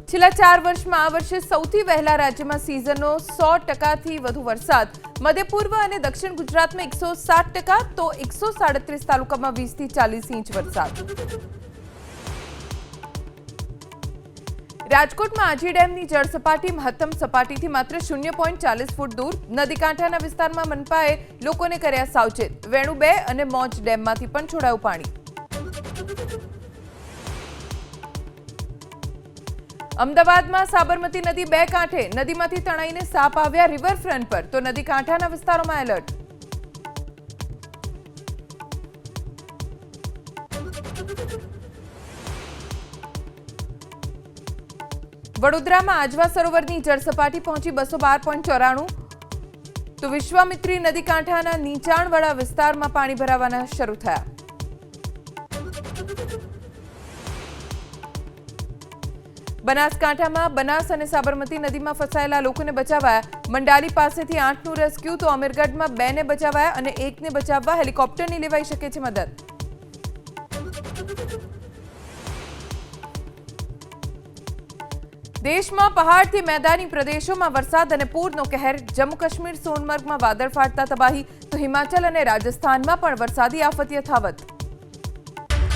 છેલ્લા 4 વર્ષમાં આ વર્ષે સૌથી વહેલા રાજ્યમાં સિઝનનો 100%થી વધુ વરસાદ. મધ્ય પૂર્વ અને દક્ષિણ ગુજરાતમાં 107% તો 137 તાલુકામાં 20 થી 40 ઇંચ વરસાદ. રાજકોટમાં આજી ડેમની જળ સપાટી મહત્તમ સપાટીથી માત્ર 0.40 ફૂટ દૂર. નદી કાંઠાના વિસ્તારમાં મનપાએ લોકોને કર્યા સાવચેત. વેણુ 2 અને મોજ ડેમમાંથી પણ છોડાયું પાણી. અમદાવાદમાં સાબરમતી નદી 2 કાંઠે. નદીમાંથી તણાઈને સાપ આવ્યા રિવરફ્રન્ટ પર, તો નદી કાંઠાના વિસ્તારોમાં એલર્ટ. વડોદરામાં આજવા સરોવરની જળ સપાટી પહોંચી 212.94, તો વિશ્વામિત્રી નદી કાંઠાના નીચાણવાળા વિસ્તારમાં પાણી ભરાવાના શરૂ થયા. બનાસકાંઠામાં બનાસ અને સાબરમતી નદીમાં ફસાયેલા લોકોને બચાવાયા. મંડાલી પાસેથી 8નું રેસ્ક્યુ, તો અમીરગઢમાં 2 ને બચાવાયા અને 1ને બચાવવા હેલિકોપ્ટરની લેવાઈ શકે છે મદદ. દેશમાં પહાડથી મેદાની પ્રદેશોમાં વરસાદ અને પૂરનો કહેર. જમ્મુ કાશ્મીર સોનમર્ગમાં વાદળ ફાટતા તબાહી, તો હિમાચલ અને રાજસ્થાનમાં પણ વરસાદી આફત યથાવત.